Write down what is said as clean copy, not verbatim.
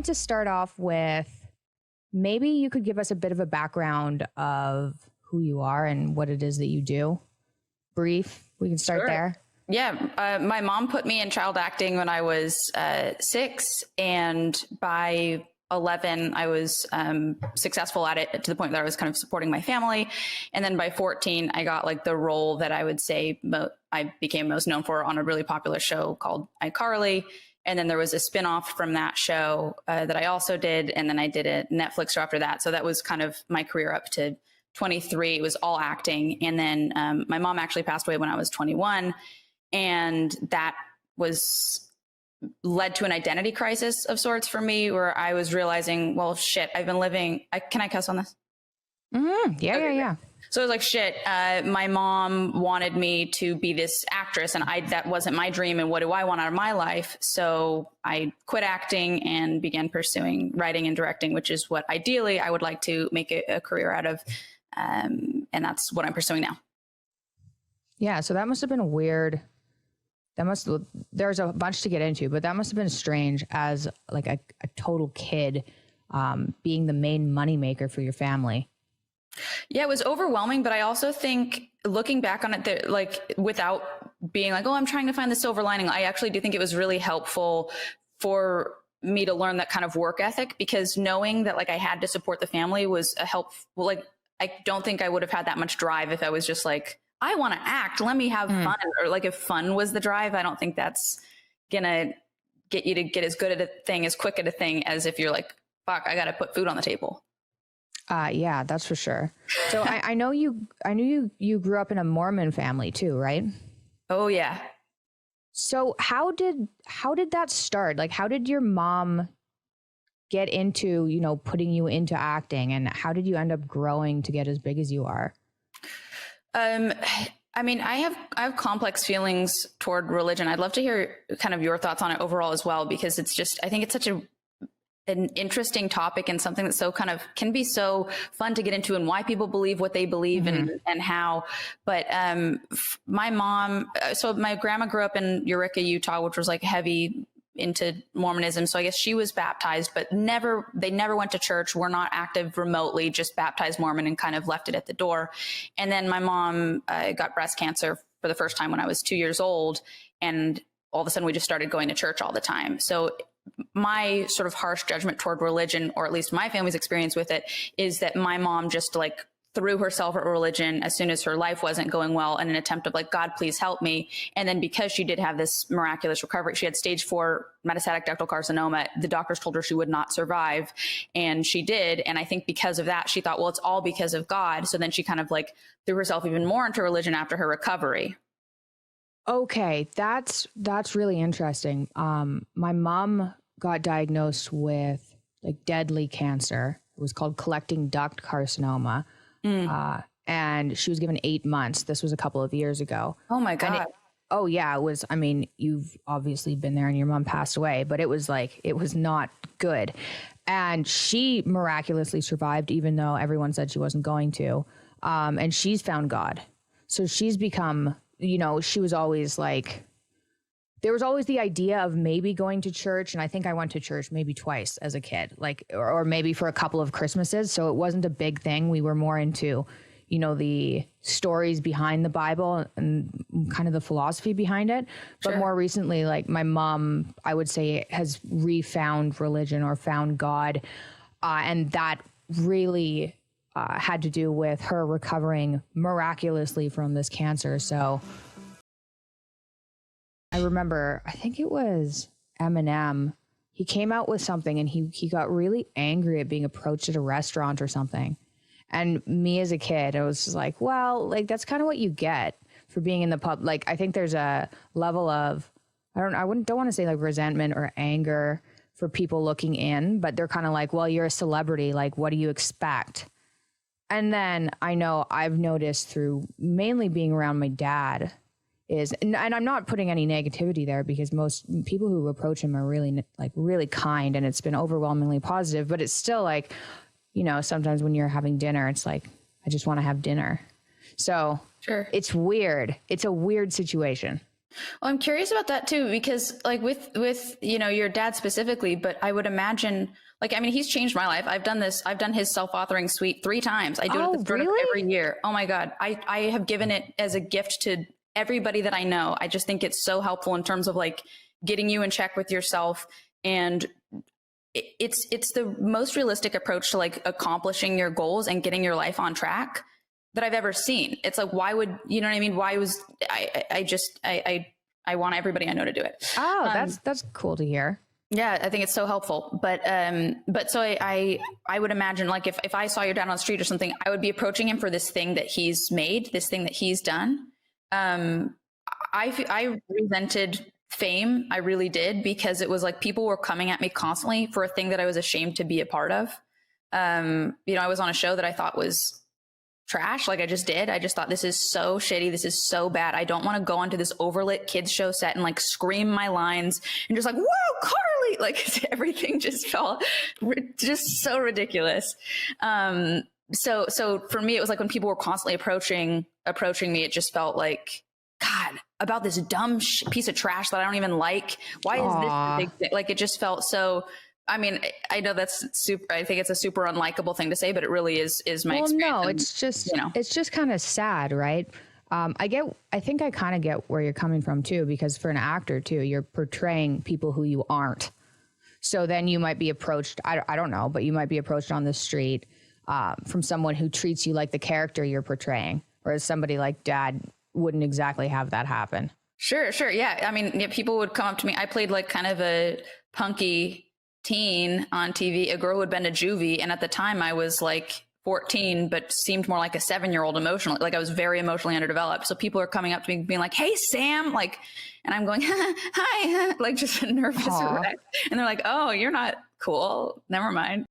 To start off with, maybe you could give us a bit of a background of who you are and what it is that you do. Brief, we can start there. Yeah, my mom put me in child acting when I was 6, and by 11, I was successful at it to the point that I was kind of supporting my family. And then by 14, I got like the role that I would say I became most known for on a really popular show called CARLY. And then there was a spinoff from that show that I also did. And then I did a Netflix show after that. So that was kind of my career up to 23. It was all acting. And then my mom actually passed away when I was 21. And that led to an identity crisis of sorts for me, where I was realizing, well, shit, I've been living. Can I cuss on this? Mm-hmm. Yeah. So I was like, shit, my mom wanted me to be this actress, and that wasn't my dream. And what do I want out of my life? So I quit acting and began pursuing writing and directing, which is what ideally I would like to make a career out of. And that's what I'm pursuing now. Yeah. So that must have been weird. There's a bunch to get into, but that must have been strange as like a total kid, being the main moneymaker for your family. Yeah, it was overwhelming, but I also think looking back on it, like without being like, oh, I'm trying to find the silver lining, I actually do think it was really helpful for me to learn that kind of work ethic, because knowing that like I had to support the family was a help. Like, I don't think I would have had that much drive if I was just like, I want to act, let me have fun. Or like if fun was the drive, I don't think that's gonna get you to get as good at a thing, as quick at a thing as if you're like, fuck, I got to put food on the table. Yeah, that's for sure. So I knew you grew up in a Mormon family too, right? Oh yeah. So how did that start? Like, how did your mom get into, putting you into acting, and how did you end up growing to get as big as you are? I mean, I have complex feelings toward religion. I'd love to hear kind of your thoughts on it overall as well, because it's just, I think it's such an interesting topic, and something that so kind of can be so fun to get into, and why people believe what they believe and how. But my mom, so my grandma grew up in Eureka, Utah, which was like heavy into Mormonism. So I guess she was baptized, but they never went to church, were not active remotely, just baptized Mormon and kind of left it at the door. And then my mom got breast cancer for the first time when I was 2 years old. And all of a sudden we just started going to church all the time. So my sort of harsh judgment toward religion, or at least my family's experience with it, is that my mom just like threw herself at religion as soon as her life wasn't going well, in an attempt of like, God, please help me. And then because she did have this miraculous recovery, she had stage 4 metastatic ductal carcinoma. The doctors told her she would not survive, and she did. And I think because of that, she thought, well, it's all because of God. So then she kind of like threw herself even more into religion after her recovery. Okay, that's really interesting. My mom got diagnosed with like deadly cancer. It was called collecting duct carcinoma. And she was given 8 months. This was a couple of years ago. Oh my God. Oh yeah, it was, I mean, you've obviously been there, and your mom passed away, but it was not good. And she miraculously survived, even though everyone said she wasn't going to. And she's found God. So she's become, she was always like, there was always the idea of maybe going to church. And I think I went to church maybe twice as a kid, like, or maybe for a couple of Christmases. So it wasn't a big thing. We were more into, the stories behind the Bible and kind of the philosophy behind it. But more recently, like my mom, I would say, has refound religion or found God. And that really had to do with her recovering miraculously from this cancer. So I remember, I think it was Eminem. He came out with something, and he got really angry at being approached at a restaurant or something. And me as a kid, I was just like, well, like that's kind of what you get for being in the pub. Like, I think there's a level of, don't want to say like resentment or anger for people looking in, but they're kind of like, well, you're a celebrity. Like, what do you expect? And then I know I've noticed through mainly being around my dad and I'm not putting any negativity there, because most people who approach him are really kind, and it's been overwhelmingly positive, but it's still like, sometimes when you're having dinner, it's like, I just want to have dinner. So it's weird. It's a weird situation. Well, I'm curious about that too, because like with your dad specifically, but I would imagine, like, I mean, he's changed my life. I've done this. I've done his self-authoring suite 3 times. I do it at the start of every year. Oh my God. I have given it as a gift to everybody that I know. I just think it's so helpful in terms of like getting you in check with yourself. And it's the most realistic approach to like accomplishing your goals and getting your life on track that I've ever seen. It's like, why would, you know what I mean? Why was I want everybody I know to do it. Oh, that's cool to hear. Yeah, I think it's so helpful. But so I would imagine, like, if I saw your dad on the street or something, I would be approaching him for this thing that he's made, this thing that he's done. I resented fame. I really did, because it was like people were coming at me constantly for a thing that I was ashamed to be a part of. I was on a show that I thought was trash. Like I just thought, this is so shitty. This is so bad. I don't want to go onto this overlit kids show set and like scream my lines and just like, whoa, Carly, like everything just felt just so ridiculous. So for me, it was like when people were constantly approaching me, it just felt like, God, about this dumb piece of trash that I don't even like. Why is this the big thing? Like, it just felt so, I mean, I know that's super, I think it's a super unlikable thing to say, but it really is my experience. No, it's just, it's just kind of sad, right? I think I kind of get where you're coming from too, because for an actor too, you're portraying people who you aren't. So then you might be approached, I don't know, but you might be approached on the street from someone who treats you like the character you're portraying, whereas somebody like Dad wouldn't exactly have that happen. Sure. Yeah. I mean, people would come up to me. I played like kind of a punky teen on TV, a girl who had been to juvie. And at the time I was like 14, but seemed more like a 7-year-old emotionally. Like I was very emotionally underdeveloped. So people are coming up to me being like, hey, Sam, like, and I'm going, hi, like just a nervous wreck. And they're like, oh, you're not cool. Never mind.